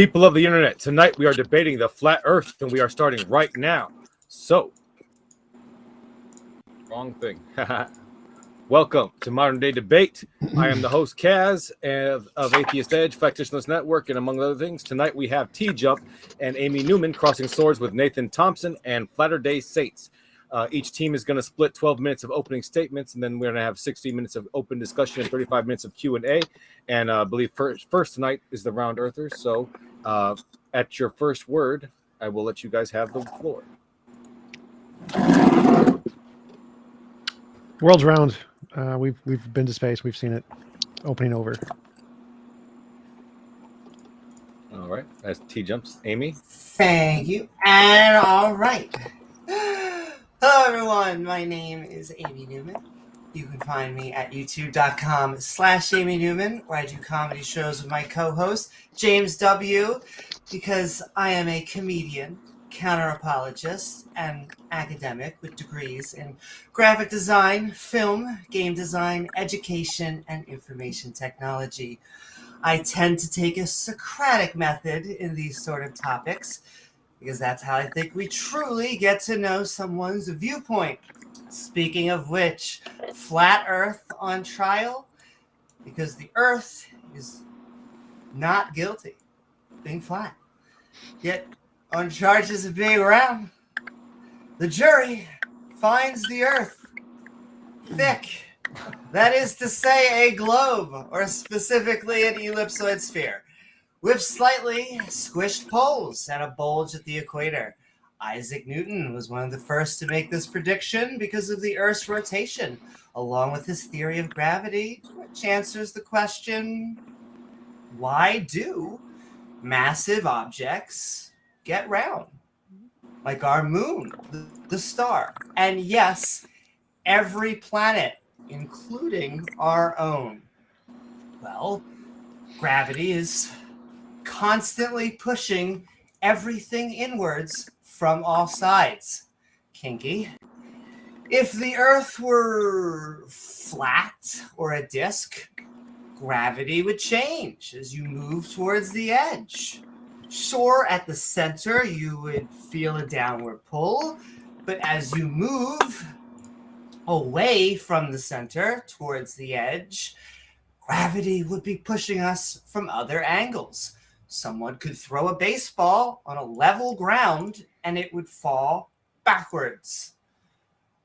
People of the internet, tonight we are debating the flat earth, and we are starting right now. So, wrong thing. Welcome to Modern Day Debate. I am the host, Kaz, of Atheist Edge, Factitionless Network, and among other things, tonight we have TJump and Amy Newman crossing swords with Nathan Thomson and Flaterday Saints. Each team is going to split 12 minutes of opening statements, and then we're going to have 60 minutes of open discussion and 35 minutes of Q&A. And I believe first tonight is the Round Earthers. So at your first word, I will let you guys have the floor. World's round. We've been to space. We've seen it. Opening over. All right. That's TJumps. Amy? Thank you. And all right. Hello, everyone. My name is Amy Newman. You can find me at youtube.com/Amy Newman, where I do comedy shows with my co-host, James W., because I am a comedian, counter-apologist, and academic with degrees in graphic design, film, game design, education, and information technology. I tend to take a Socratic method in these sort of topics, because that's how I think we truly get to know someone's viewpoint. Speaking of which, flat Earth on trial, because the Earth is not guilty of being flat, yet on charges of being round. The jury finds the Earth thick. That is to say, a globe, or specifically an ellipsoid sphere, with slightly squished poles and a bulge at the equator. Isaac Newton was one of the first to make this prediction because of the Earth's rotation, along with his theory of gravity, which answers the question, why do massive objects get round? Like our moon, the star, and yes, every planet, including our own. Well, gravity is constantly pushing everything inwards from all sides. Kinky. If the Earth were flat or a disc, gravity would change as you move towards the edge. Sure, at the center, you would feel a downward pull, but as you move away from the center towards the edge, gravity would be pushing us from other angles. Someone could throw a baseball on a level ground and it would fall backwards.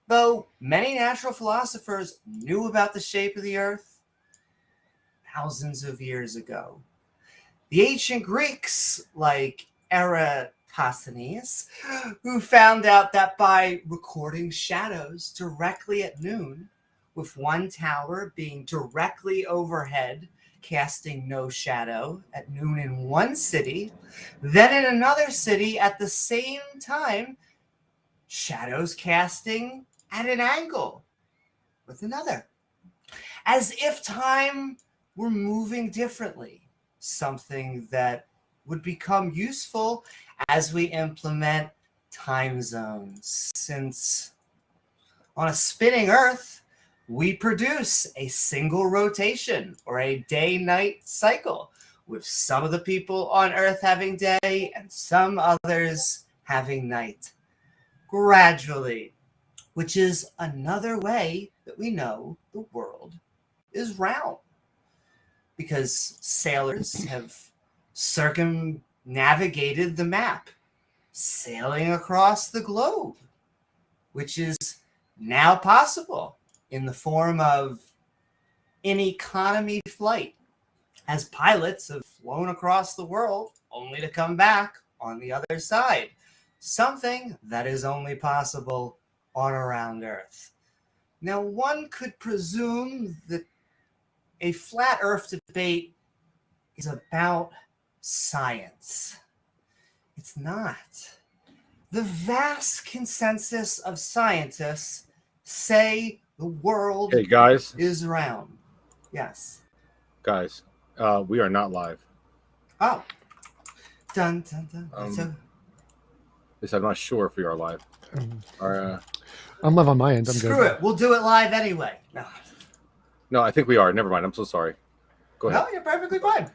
Though many natural philosophers knew about the shape of the Earth thousands of years ago. The ancient Greeks, like Eratosthenes, who found out that by recording shadows directly at noon, with one tower being directly overhead, casting no shadow at noon in one city, then in another city at the same time, shadows casting at an angle with another. As if time were moving differently, something that would become useful as we implement time zones, since on a spinning Earth, we produce a single rotation or a day-night cycle, with some of the people on Earth having day and some others having night, gradually, which is another way that we know the world is round, because sailors have circumnavigated the map, sailing across the globe, which is now possible in the form of an economy flight, as pilots have flown across the world only to come back on the other side, something that is only possible on around Earth. Now, one could presume that a flat Earth debate is about science. It's not. The vast consensus of scientists say the world is round. Yes. Guys, we are not live. Oh. Dun, dun, dun. I'm not sure if we are live. I'm live on my end. I'm Screw good. it. We'll do it live anyway. No, I think we are. Never mind. I'm so sorry. Go ahead. No, you're perfectly fine.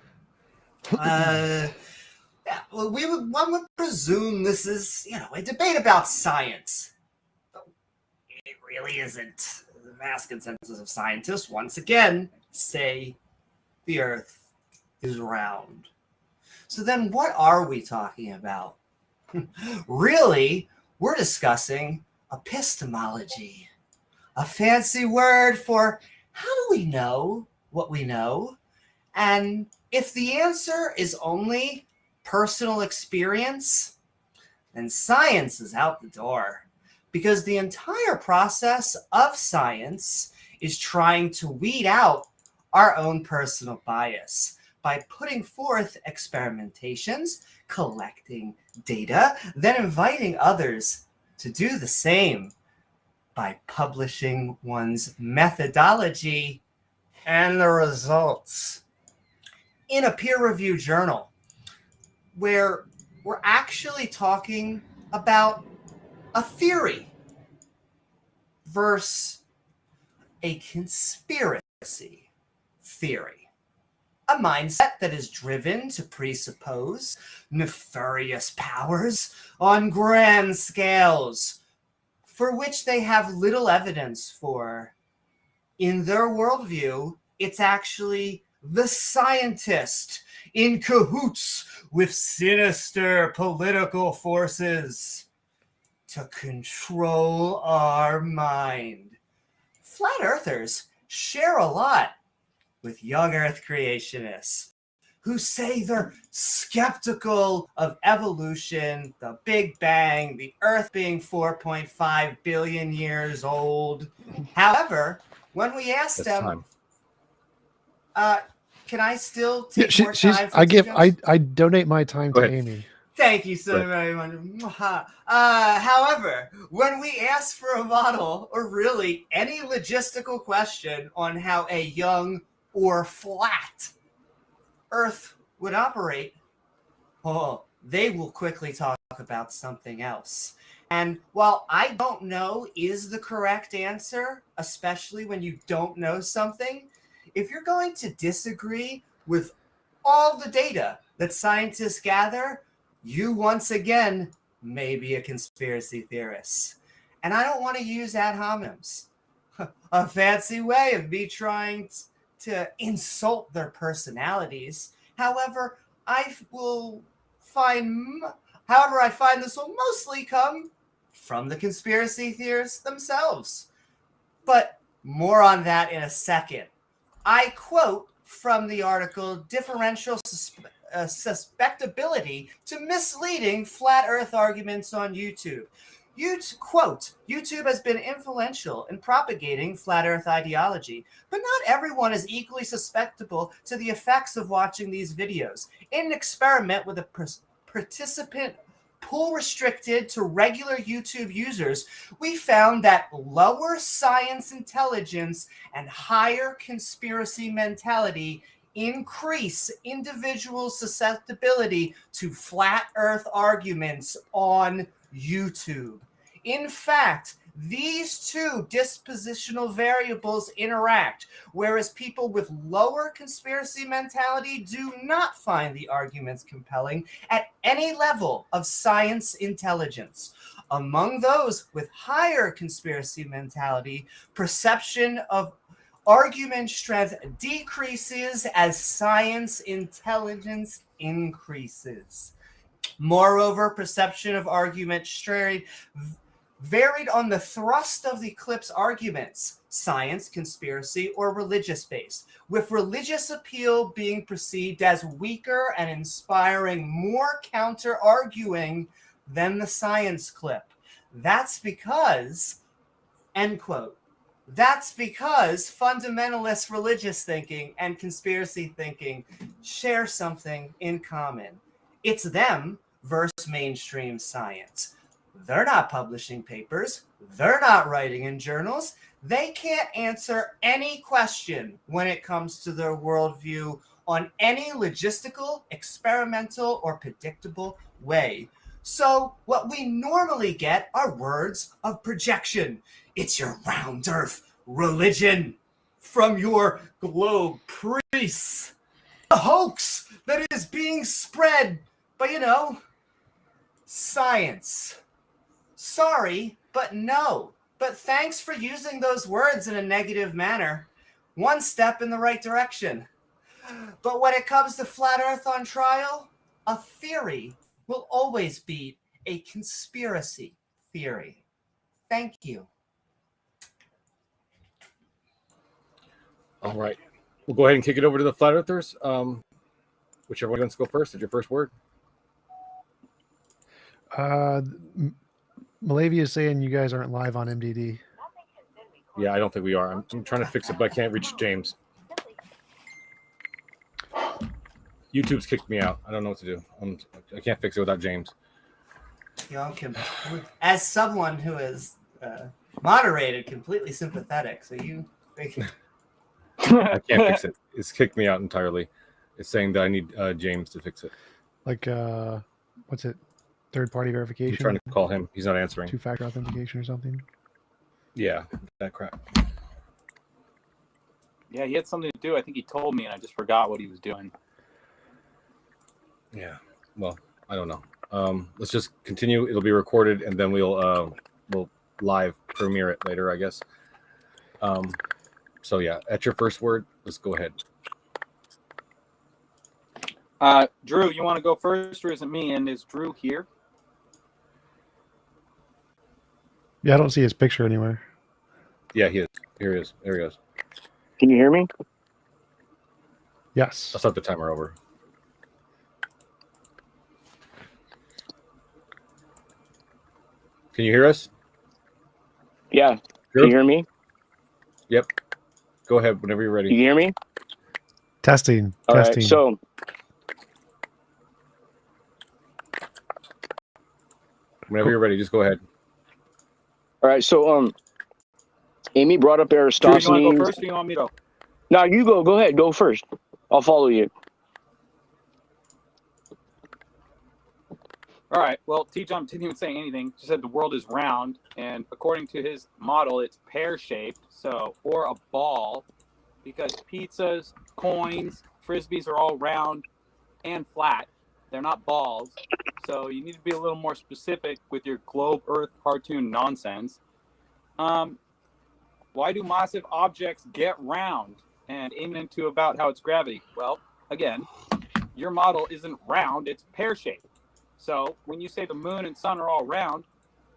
one would presume this is, a debate about science. But it really isn't. The vast consensus of scientists, once again, say the Earth is round. So then what are we talking about? Really, we're discussing epistemology, a fancy word for how do we know what we know? And if the answer is only personal experience, then science is out the door, because the entire process of science is trying to weed out our own personal bias by putting forth experimentations, collecting data, then inviting others to do the same by publishing one's methodology and the results in a peer-reviewed journal, where we're actually talking about a theory versus a conspiracy theory. A mindset that is driven to presuppose nefarious powers on grand scales, for which they have little evidence for. In their worldview, it's actually the scientist in cahoots with sinister political forces to control our mind. Flat earthers share a lot with young earth creationists who say they're skeptical of evolution, the Big Bang, the Earth being 4.5 billion years old. However, when we ask them, can I still take more time? I donate my time to Amy. Thank you so very much. However, when we ask for a model or really any logistical question on how a young or flat Earth would operate, they will quickly talk about something else. And while I don't know is the correct answer, especially when you don't know something, if you're going to disagree with all the data that scientists gather, you once again may be a conspiracy theorist. And I don't want to use ad hominems, a fancy way of me trying to insult their personalities. However, I find this will mostly come from the conspiracy theorists themselves. But more on that in a second. I quote from the article, Differential Suspectability to Misleading Flat Earth Arguments on YouTube. Quote, YouTube has been influential in propagating flat earth ideology, but not everyone is equally susceptible to the effects of watching these videos. In an experiment with a participant pool restricted to regular YouTube users, we found that lower science intelligence and higher conspiracy mentality increase individual susceptibility to flat earth arguments on YouTube. In fact, these two dispositional variables interact, whereas people with lower conspiracy mentality do not find the arguments compelling at any level of science intelligence. Among those with higher conspiracy mentality, perception of argument strength decreases as science intelligence increases. Moreover, perception of argument strength varied on the thrust of the clip's arguments, science, conspiracy, or religious-based, with religious appeal being perceived as weaker and inspiring more counter-arguing than the science clip. That's because, end quote, that's because fundamentalist religious thinking and conspiracy thinking share something in common. It's them versus mainstream science. They're not publishing papers. They're not writing in journals. They can't answer any question when it comes to their worldview on any logistical, experimental, or predictable way. So what we normally get are words of projection. It's your round earth religion from your globe priests. The hoax that is being spread But science. Sorry, but no. But thanks for using those words in a negative manner. One step in the right direction. But when it comes to flat Earth on trial, a theory will always be a conspiracy theory. Thank you. All right. We'll go ahead and kick it over to the flat earthers. Whichever one wants to go first. Is your first word? Malavia is saying you guys aren't live on MDD. Yeah, I don't think we are. I'm trying to fix it, but I can't reach James. YouTube's kicked me out. I don't know what to do. I can't fix it without James. As someone who is moderated, completely sympathetic. So you. I can't fix it. It's kicked me out entirely. It's saying that I need James to fix it. Like, what's it? Third-party verification? I'm trying to call him. He's not answering. Two-factor authentication or something? Yeah, that crap. Yeah, he had something to do. I think he told me, and I just forgot what he was doing. Yeah. Well, I don't know. Let's just continue. It'll be recorded, and then we'll live premiere it later, I guess. So yeah, at your first word, let's go ahead. Drew, you want to go first, or is it me? And is Drew here? Yeah, I don't see his picture anywhere. Yeah, he is. Here he is. There he goes. Can you hear me? Yes. I'll start the timer over. Can you hear us? Yeah. Drew? Can you hear me? Yep. Go ahead whenever you're ready. Can you hear me? Testing. All Testing. right. So, Whenever you're ready, just go ahead. Amy brought up Drew, you Aristophanes. want to go first, or you want me to go? No, you go. Go ahead. Go first. I'll follow you. All right. Well, TJump didn't even say anything. Just said the world is round, and according to his model, it's pear-shaped, or a ball, because pizzas, coins, frisbees are all round and flat. They're not balls. So you need to be a little more specific with your globe Earth cartoon nonsense. Why do massive objects get round? And aiming into about how it's gravity. Well, again, your model isn't round, it's pear-shaped. So when you say the moon and sun are all round,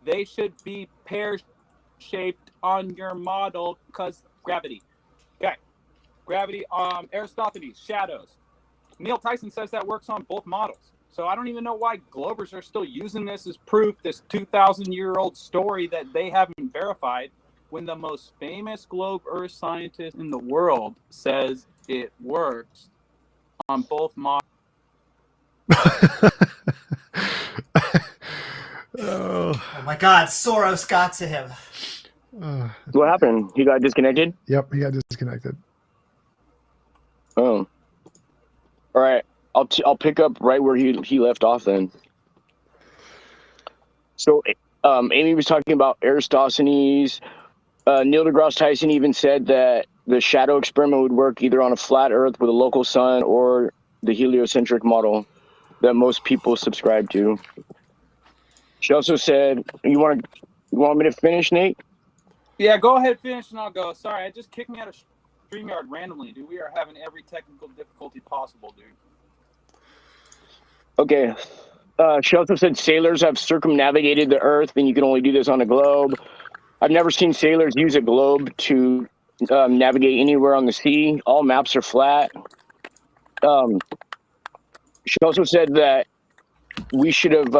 they should be pear-shaped on your model because gravity. Okay. Gravity, Aristophanes, shadows. Neil Tyson says that works on both models. So I don't even know why Globers are still using this as proof, this 2,000-year-old story that they haven't verified, when the most famous globe Earth scientist in the world says it works on both models. Oh my God, Soros got to him. What happened? He got disconnected? Yep, he got disconnected. Oh. All right. I'll pick up right where he left off then. So, Amy was talking about Aristophanes. Neil deGrasse Tyson even said that the shadow experiment would work either on a flat Earth with a local sun or the heliocentric model that most people subscribe to. She also said, "You want me to finish, Nate?" Yeah, go ahead, finish, and I'll go. Sorry, I just kicked me out of StreamYard randomly, dude. We are having every technical difficulty possible, dude. Okay. She also said sailors have circumnavigated the Earth, and you can only do this on a globe. I've never seen sailors use a globe to navigate anywhere on the sea. All maps are flat. She also said that we should have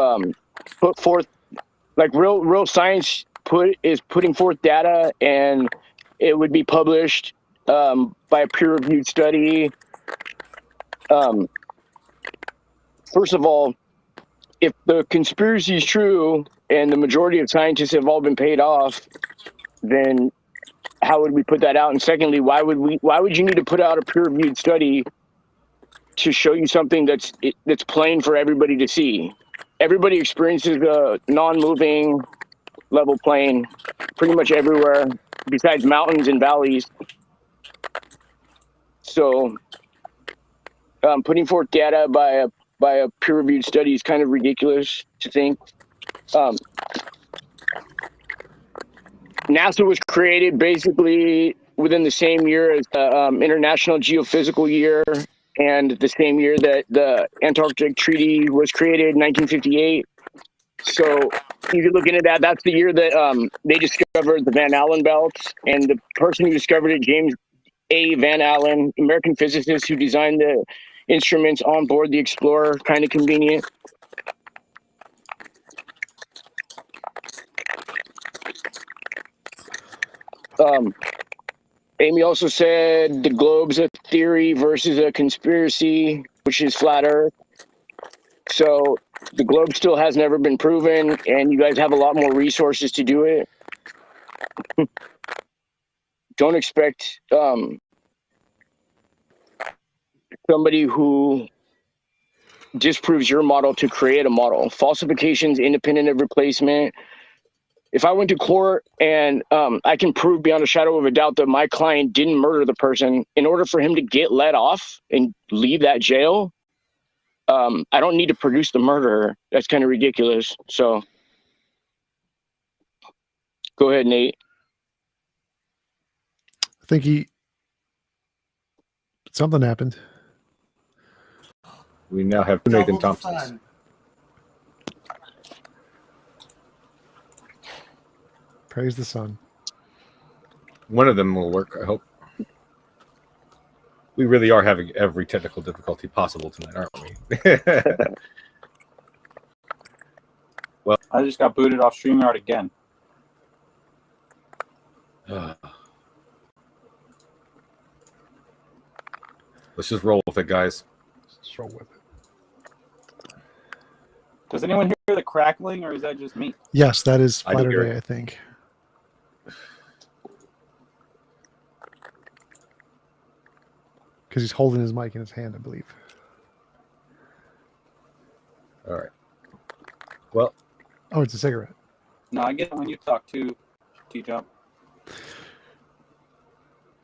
put forth, like real science is putting forth data, and it would be published by a peer-reviewed study. First of all, if the conspiracy is true and the majority of scientists have all been paid off, then how would we put that out? And secondly, why would you need to put out a peer-reviewed study to show you something that's plain for everybody to see? Everybody experiences a non-moving level plane pretty much everywhere besides mountains and valleys. So putting forth data by by a peer-reviewed study is kind of ridiculous to think. NASA was created basically within the same year as the International Geophysical Year, and the same year that the Antarctic Treaty was created, 1958. So if you're looking at that, that's the year that they discovered the Van Allen belts, and the person who discovered it, James A. Van Allen, American physicist who designed the instruments on board the Explorer, kind of convenient. Amy also said the globe's a theory versus a conspiracy, which is flat Earth. So the globe still has never been proven, and you guys have a lot more resources to do it. Don't expect somebody who disproves your model to create a model. Falsifications independent of replacement. If I went to court and I can prove beyond a shadow of a doubt that my client didn't murder the person, in order for him to get let off and leave that jail, I don't need to produce the murderer. That's kind of ridiculous. So go ahead, Nate. I think something happened. We now have two Nathan Double the Thompsons. fun. Praise the sun. One of them will work, I hope. We really are having every technical difficulty possible tonight, aren't we? Well, I just got booted off StreamYard again. Let's just roll with it, guys. Let's roll with it. Does anyone hear the crackling, or is that just me? Yes, that is I do hear Flaterday, it. I think. Because he's holding his mic in his hand, I believe. All right. Well, Oh, it's a cigarette. No, I get it when you talk to TJump.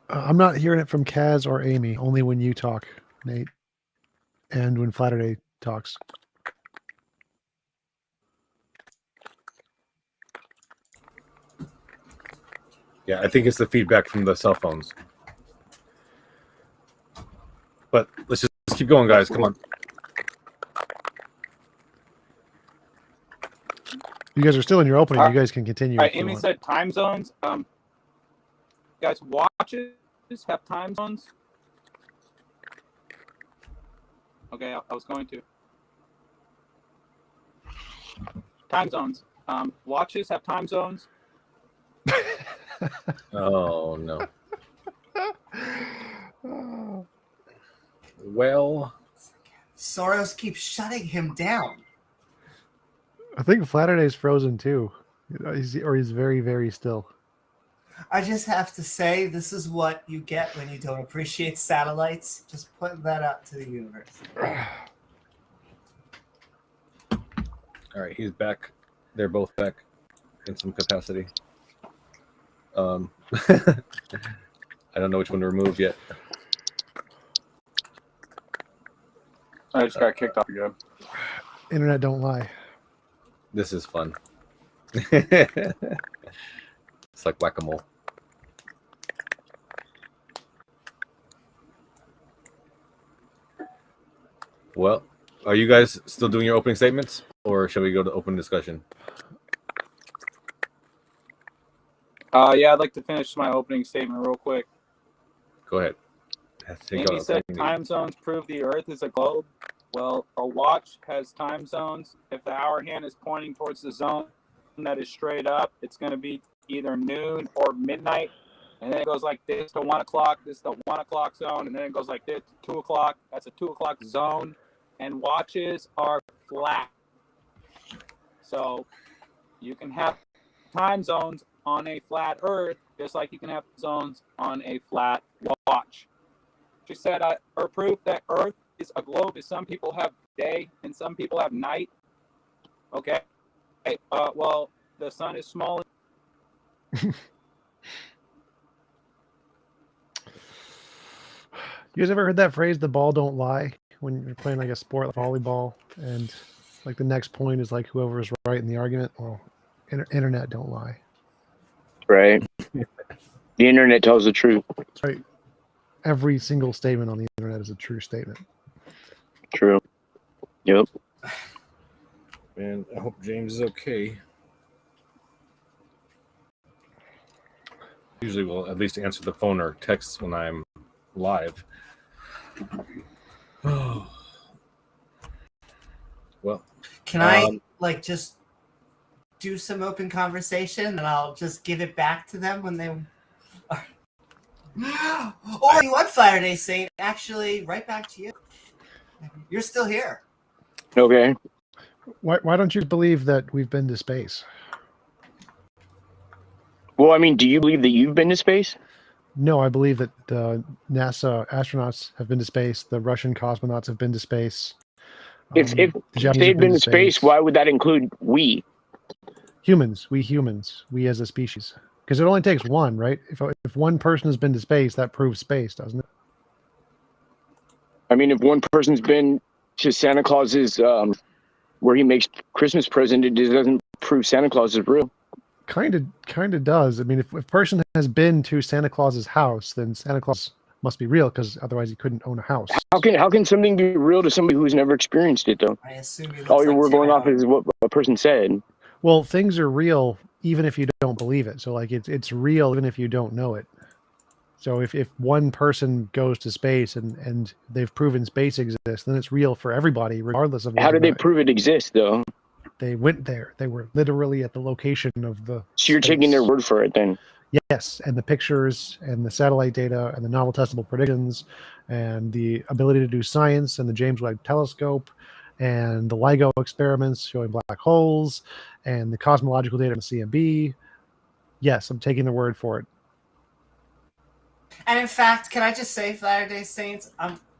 I'm not hearing it from Kaz or Amy, only when you talk, Nate. And when Flaterday talks. yeah, I think it's the feedback from the cell phones. But let's just keep going, guys. Come on. You guys are still in your opening. You guys can continue. All right, if you Amy want. said time zones. Guys, watches have time zones. Okay, I was going to. Time zones. Watches have time zones. Oh, no. Well, Soros keeps shutting him down. I think Flaterday's frozen too. He's very, very still. I just have to say, this is what you get when you don't appreciate satellites. Just putting that out to the universe. all right, he's back. They're both back in some capacity. I don't know which one to remove yet. I just got kicked off again. Internet don't lie. This is fun. It's like whack-a-mole. Well, are you guys still doing your opening statements, or shall we go to open discussion? Yeah, I'd like to finish my opening statement real quick. Go ahead. Amy said time zones prove the Earth is a globe. Well, a watch has time zones. If the hour hand is pointing towards the zone that is straight up, it's going to be either noon or midnight. And then it goes like this to 1 o'clock. This is the 1 o'clock zone. And then it goes like this to 2 o'clock. That's a 2 o'clock zone. And watches are flat. So you can have time zones on a flat Earth, just like you can have zones on a flat watch. She said, her proof that Earth is a globe is some people have day and some people have night. Okay. Well, the sun is small. You guys ever heard that phrase, the ball don't lie? when you're playing like a sport like volleyball, and like the next point is like whoever is right in the argument. Well, internet don't lie. Right. The internet tells the truth. That's right. Every single statement on the internet is a true statement. True. Yep. Man, I hope James is okay. Usually we'll at least answer the phone or text when I'm live. Oh. Well, Can I like just do some open conversation and I'll just give it back to them when they or you want Flaterday Saint? Actually, right back to you. You're still here. Okay. Why don't you believe that we've been to space? Well, I mean, do you believe that you've been to space? No, I believe that NASA astronauts have been to space. The Russian cosmonauts have been to space. If The Japanese they've have been to space, why would that include we? humans, we as a species? Because it only takes one, right? If one person has been to space, that proves space, doesn't it? I mean, if one person's been to Santa Claus's, where he makes Christmas present, it doesn't prove Santa Claus is real. Kind of does. I mean, if a person has been to Santa Claus's house, then Santa Claus must be real, because otherwise he couldn't own a house. How can something be real to somebody who's never experienced it, though? I assume you. All we're going off is what a person said. Well, things are real even if you don't believe it. So like it's real even if you don't know it. So if one person goes to space and they've proven space exists, then it's real for everybody, regardless of How did they prove it exists, though? They went there. They were literally at the location of the So you're taking their word for it, then? Yes, and the pictures and the satellite data and the novel testable predictions and the ability to do science and the James Webb Telescope and the LIGO experiments showing black holes and the cosmological data in the CMB. Yes, I'm taking the word for it. And in fact, can I just say, Flaterday Saints,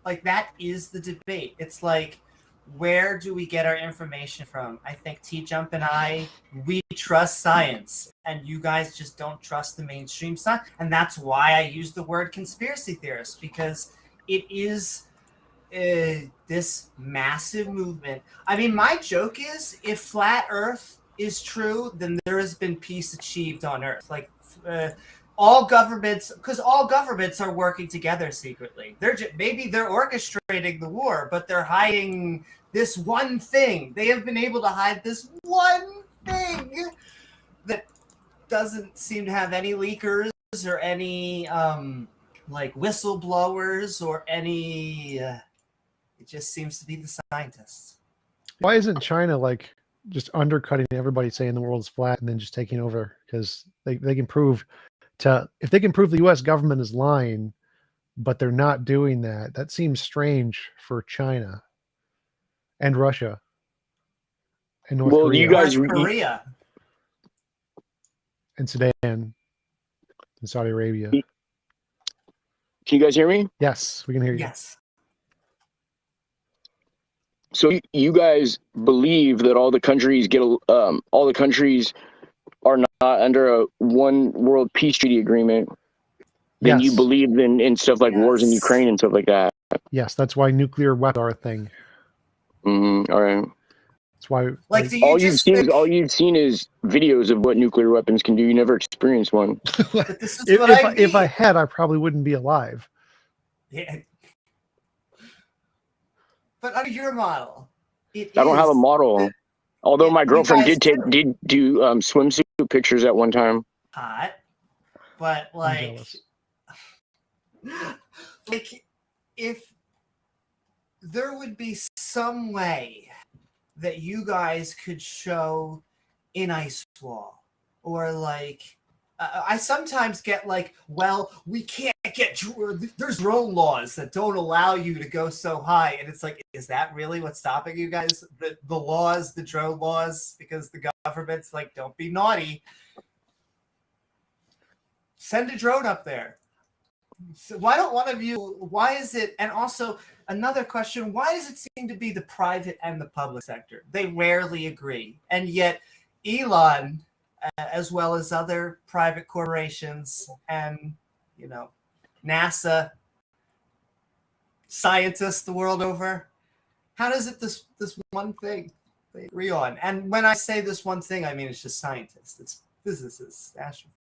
like that is the debate. It's like, where do we get our information from? I think TJump and we trust science, and you guys just don't trust the mainstream science. And that's why I use the word conspiracy theorist, because it is this massive movement. I mean, my joke is, if flat Earth is true, then there has been peace achieved on Earth. Like, all governments, because all governments are working together secretly. Maybe they're orchestrating the war, but they're hiding this one thing. They have been able to hide this one thing that doesn't seem to have any leakers or any like whistleblowers or any. It just seems to be the scientists. Why isn't China like just undercutting everybody, saying the world's flat and then just taking over? Because they can prove. If they can prove the U.S. government is lying, but they're not doing that, that seems strange for China and Russia and North Korea. You guys, North Korea and Sudan and Saudi Arabia. Can you guys hear me? Yes, we can hear you. Yes. So you guys believe that all the countries are not under a one world peace treaty agreement? Then Yes. you believe in stuff like wars in Ukraine and stuff like that? Yes, that's why nuclear weapons are a thing. Mm-hmm. All right. That's why Like, all you've seen is videos of what nuclear weapons can do. You never experienced one. But this is what I mean. if I had, I probably wouldn't be alive. Yeah. But under your model, I don't have a model. Although my girlfriend did do swimsuit pictures at one time. hot, but like if there would be some way that you guys could show an ice wall, or like I sometimes get like, well, we can't get, there's drone laws that don't allow you to go so high, and it's like, is that really what's stopping you guys? The laws, the drone laws, because the government's like, don't be naughty, send a drone up there. So why don't one of you, why is it, and also another question, why does it seem to be the private and the public sector? They rarely agree. And yet Elon, as well as other private corporations and, you know, NASA, scientists the world over, How does it this one thing they agree on? And when I say this one thing, I mean it's just scientists, it's physicists, astrophysics.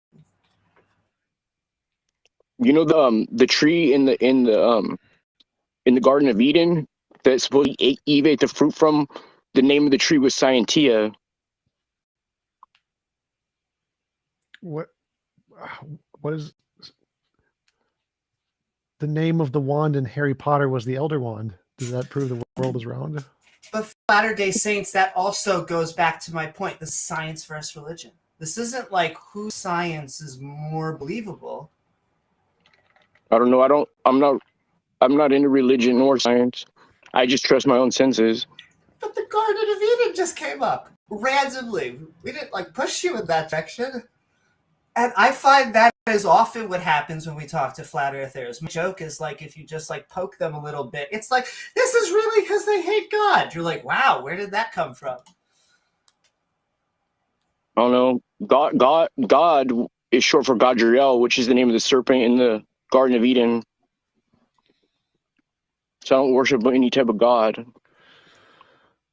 You know the tree in the Garden of Eden that supposedly Eve ate the fruit from. The name of the tree was Scientia. What is the name of the wand in Harry Potter? Was the Elder Wand? Does that prove the world is round? But Latter-day Saints, that also goes back to my point, the science versus religion. This isn't like whose science is more believable. I don't know. I'm not into religion or science. I just trust my own senses. But the Garden of Eden just came up randomly. We didn't like push you in that direction. And I find that is often what happens when we talk to flat earthers. My joke is like if you just like poke them a little bit, it's like, this is really because they hate God. You're like, wow, where did that come from? I don't know. God is short for Gadriel, which is the name of the serpent in the Garden of Eden. So I don't worship any type of God.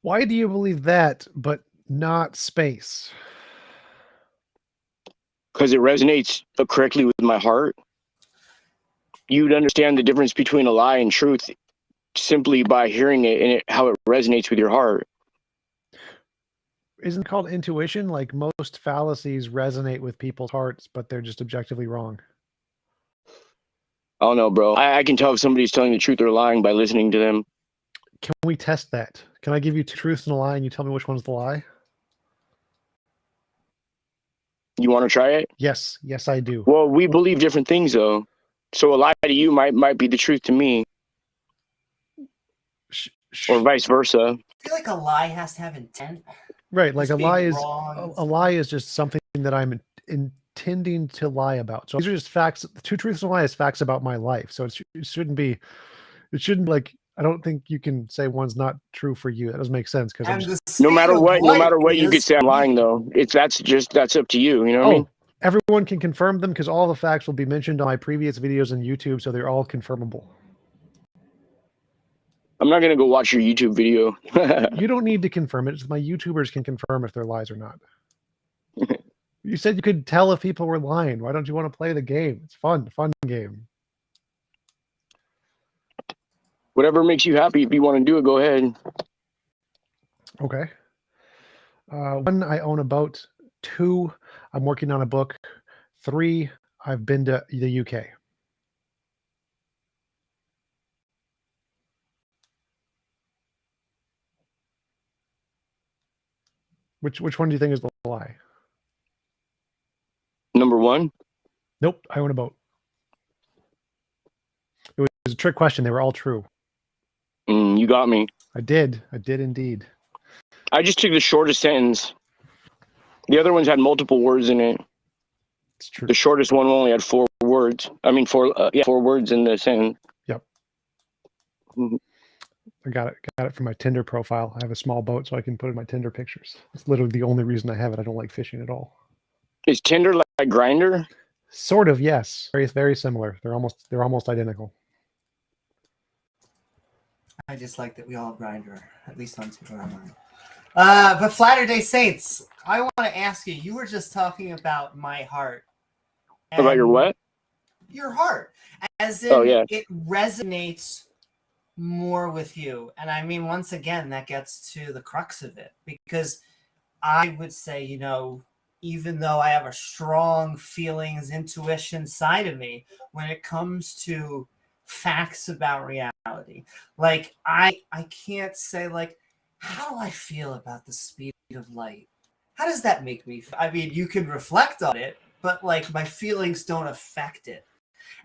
Why do you believe that, but not space? Because it resonates correctly with my heart. You'd understand the difference between a lie and truth simply by hearing it and how it resonates with your heart. Isn't it called intuition? Like most fallacies resonate with people's hearts, but they're just objectively wrong. I don't know, bro. I can tell if somebody's telling the truth or lying by listening to them. Can we test that? Can I give you two truths and a lie and you tell me which one's the lie? You want to try it? Yes. Yes, I do. Well, we believe different things, though. So a lie to you might be the truth to me. Or vice versa. I feel like a lie has to have intent. Right. Like Just a lie being is wrong. a lie is just something that I'm intending to lie about. So these are just facts. Two truths and a lie is facts about my life. So it shouldn't like, I don't think you can say one's not true for you. That doesn't make sense because No matter what, you could say I'm lying though. That's up to you. You know what I mean? Everyone can confirm them because all the facts will be mentioned on my previous videos on YouTube, so they're all confirmable. I'm not gonna go watch your YouTube video. You don't need to confirm it. My YouTubers can confirm if they're lies or not. You said you could tell if people were lying. Why don't you want to play the game? It's fun game. Whatever makes you happy. If you want to do it, go ahead. Okay. 1, I own a boat. 2, I'm working on a book. 3, I've been to the UK. Which one do you think is the lie? Number 1. Nope, I own a boat. It was a trick question. They were all true. You got me. I did indeed. I just took the shortest sentence. The other ones had multiple words in it. It's true. The shortest one only had 4 words. I mean, 4 words in the sentence. Yep. Mhm. I got it from my Tinder profile. I have a small boat, so I can put in my Tinder pictures. It's literally the only reason I have it. I don't like fishing at all. Is Tinder like Grindr? Sort of, yes. Very, very similar. They're almost identical. I just like that we all Grindr, at least on two of our mind. But Flaterday Saints, I want to ask you. You were just talking about my heart. About your what? Your heart, as in it resonates more with you. And I mean, once again, that gets to the crux of it, because I would say, you know, even though I have a strong feelings, intuition side of me, when it comes to facts about reality, like I can't say like, how do I feel about the speed of light? How does that make me feel? I mean, you can reflect on it, but like my feelings don't affect it.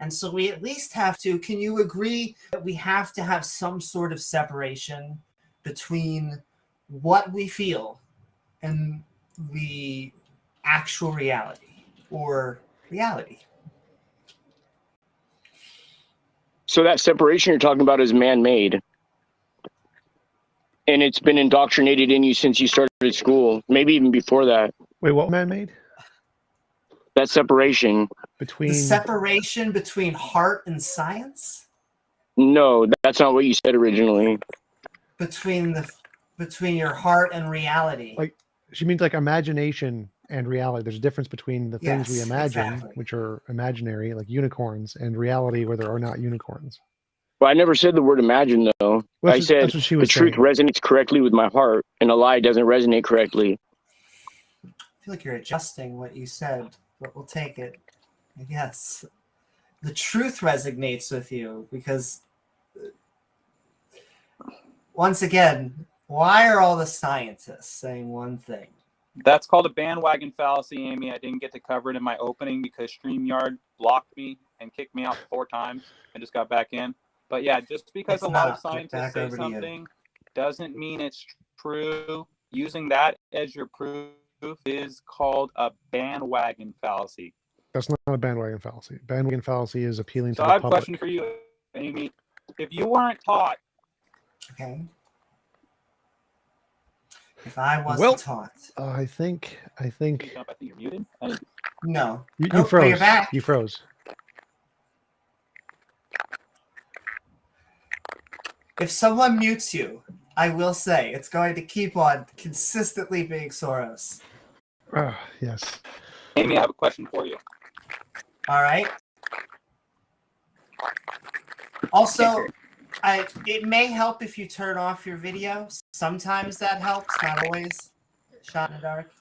And so we at least have to, can you agree that we have to have some sort of separation between what we feel and the actual reality or reality? So that separation you're talking about is man-made. And it's been indoctrinated in you since you started school, maybe even before that. Wait, what man-made? That separation. The separation between heart and science? No, that's not what you said originally. between your heart and reality. Like, she means like imagination and reality. There's a difference between the things we Yes, imagine, exactly. which are imaginary, like unicorns, and reality where there are not unicorns. Well, I never said the word imagine, though. Well, I said that's what she the was truth saying. resonates correctly with my heart, and a lie doesn't resonate correctly. I feel like you're adjusting what you said, but we'll take it. I guess the truth resonates with you because, once again, why are all the scientists saying one thing? That's called a bandwagon fallacy, Amy. I didn't get to cover it in my opening because StreamYard blocked me and kicked me out 4 times. I just got back in. But yeah, just because It's a lot of not. scientists Back say over to you. something doesn't mean it's true. Using that as your proof is called a bandwagon fallacy. That's not a bandwagon fallacy. Bandwagon fallacy is appealing So to I the have a public. question for you, Amy. If you weren't taught, Okay. If I wasn't taught. I think I think you're muted. No. you Nope, froze. You're back. You froze. If someone mutes you, I will say it's going to keep on consistently being Soros. Yes. Amy, I have a question for you. All right. Also, it may help if you turn off your video. Sometimes that helps, not always. Shot in the dark.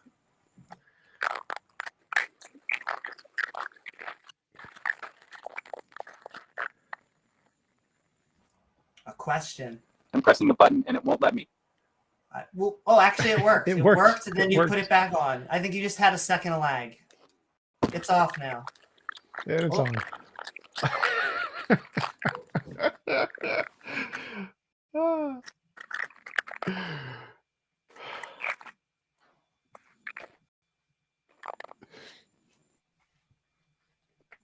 A question. I'm pressing a button and it won't let me. Actually, it worked. It It worked. worked, and then It you worked. put it back on. I think you just had a second of lag. It's off now. Yeah, it's Oh. on.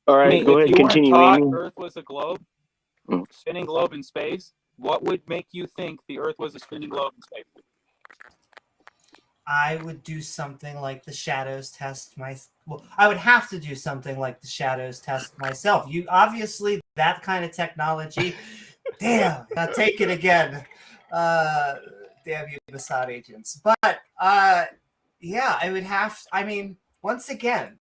All right, Amy, go if ahead, you weren't continue, taught Amy. Earth was a globe, Mm. spinning globe in space, what would make you think the Earth was a spinning globe in space? I would do something like the shadows test I would have to do something like the shadows test myself. You obviously that kind of technology. Damn, I'll take it again. Damn you, Mossad agents. But yeah, I would have. I mean, once again,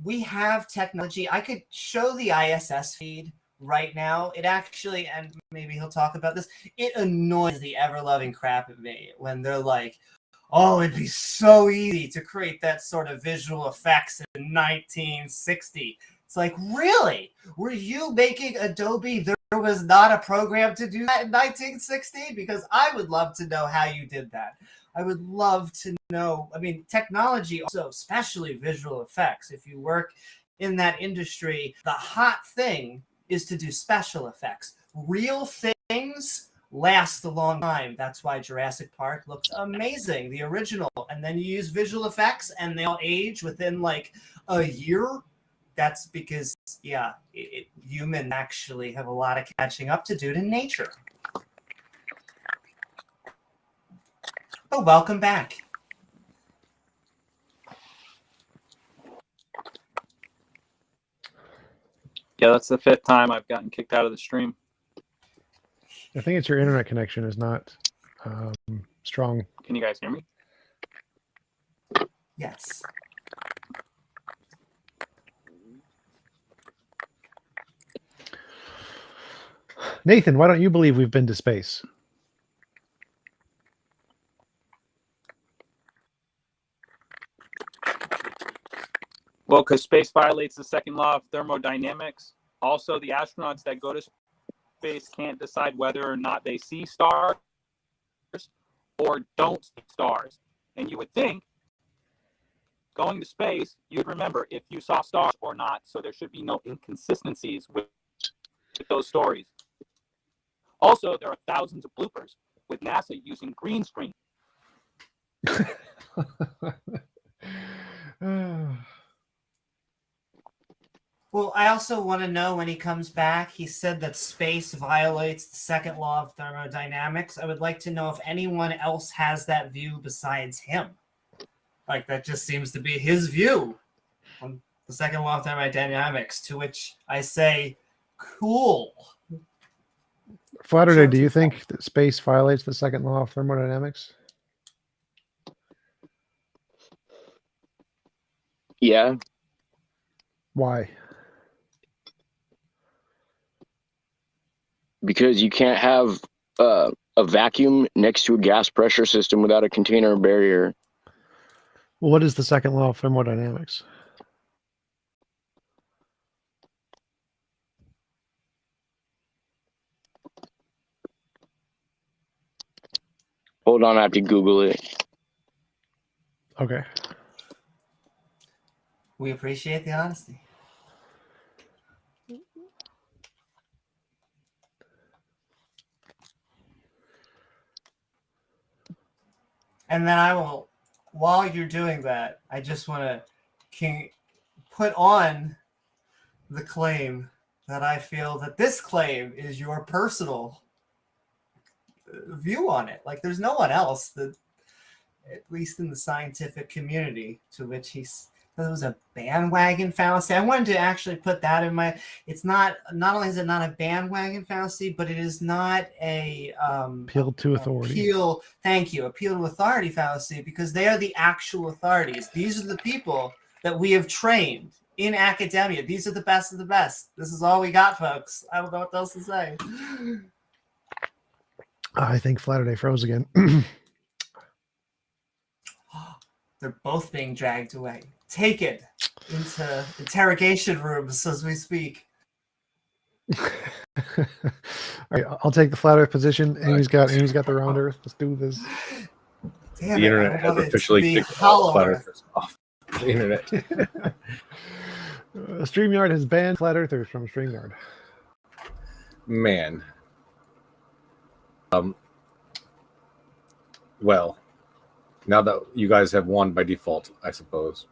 we have technology. I could show the ISS feed right now. It actually, and maybe he'll talk about this. It annoys the ever-loving crap at me when they're like, oh, it'd be so easy to create that sort of visual effects in 1960. It's like, really? Were you making Adobe? There was not a program to do that in 1960? Because I would love to know how you did that. I would love to know. I mean, technology also, especially visual effects. If you work in that industry, the hot thing is to do special effects. Real things last a long time. That's why Jurassic Park looks amazing, the original. And then you use visual effects and they all age within like a year. That's because, yeah, humans actually have a lot of catching up to do to nature. Oh, welcome back. Yeah, that's the 5th time I've gotten kicked out of the stream. I think it's your internet connection is not strong. Can you guys hear me? Yes. Nathan, why don't you believe we've been to space? Well, because space violates the second law of thermodynamics. Also, the astronauts that go to space can't decide whether or not they see stars or don't see stars. And you would think, going to space, you'd remember if you saw stars or not, so there should be no inconsistencies with those stories. Also, there are thousands of bloopers with NASA using green screen. Well, I also want to know when he comes back, he said that space violates the second law of thermodynamics. I would like to know if anyone else has that view besides him. Like, that just seems to be his view on the second law of thermodynamics, to which I say, cool. Flaterday, do you think that space violates the second law of thermodynamics? Yeah, Why? because you can't have a vacuum next to a gas pressure system without a container or barrier. Well, what is the second law of thermodynamics? Hold on, I have to Google it. Okay. We appreciate the honesty. And then I will, while you're doing that, I just want to put on the claim that I feel that this claim is your personal view on it. Like, there's no one else that, at least in the scientific community, to which that was a bandwagon fallacy. I wanted to actually put that in my. It's not only is it not a bandwagon fallacy, but it is not a Appeal to authority. Appeal to authority fallacy, because they are the actual authorities. These are the people that we have trained in academia. These are the best of the best. This is all we got, folks. I don't know what else to say. I think Flaterday froze again. They're both being dragged away, taken into interrogation rooms as we speak. All right, I'll take the flat Earth position. Amy's got the round Earth. Let's do this. Damn The it, internet I has want it to officially be kicked all hollow flat Earth. earthers off the internet. StreamYard has banned flat earthers from StreamYard. Man. Well, now that you guys have won by default, I suppose.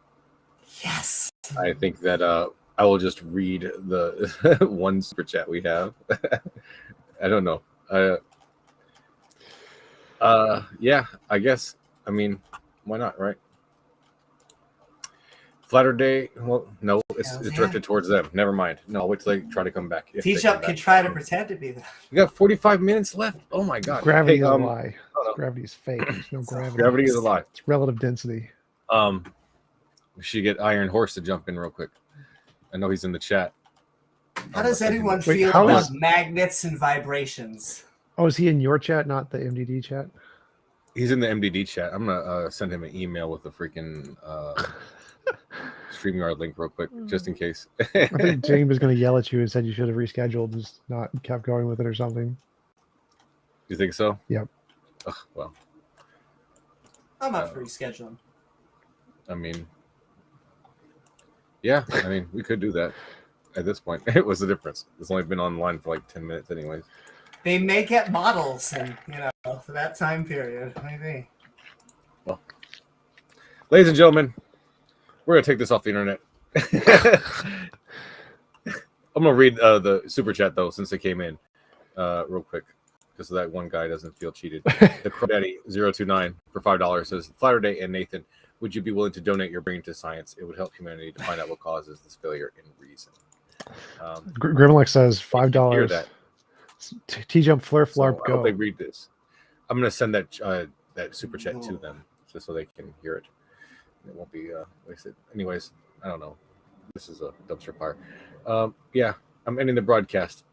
Yes. I think that I will just read the one super chat we have. I don't know. Yeah, I guess. I mean, why not, right? Flaterday. Well, no, it's directed towards them. Never mind. No, I'll wait till they try to come back. TJump can try to pretend to be that. We got 45 minutes left. Oh my god. Gravity is a lie. Gravity is fake. There's no gravity. Gravity is a lie. It's relative density. We should get Iron Horse to jump in real quick. I know he's in the chat. How does anyone Wait, feel how about is- magnets and vibrations? Oh, is he in your chat, not the MDD chat? He's in the MDD chat. I'm gonna send him an email with the freaking StreamYard link real quick, just in case. I think James was going to yell at you and said you should have rescheduled, just not kept going with it or something. You think so? Yep. Ugh, well, I'm up for rescheduling. I mean, yeah. I mean, we could do that at this point. It was the difference. It's only been online for like 10 minutes anyways. They may get models and, for that time period, maybe. Well, ladies and gentlemen, we're going to take this off the internet. I'm going to read the super chat, though, since it came in real quick, just so that one guy doesn't feel cheated. The Crodaddy029 for $5 says, Flaterday and Nathan, would you be willing to donate your brain to science? It would help humanity to find out what causes this failure in reason. Grimlock says $5. Hear that. TJump flare flarp I hope go. they read this. I'm going to send that super chat to them just so they can hear it. It won't be wasted. Anyways, I don't know. This is a dumpster fire. Yeah, I'm ending the broadcast.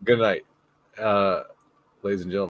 Good night, ladies and gentlemen.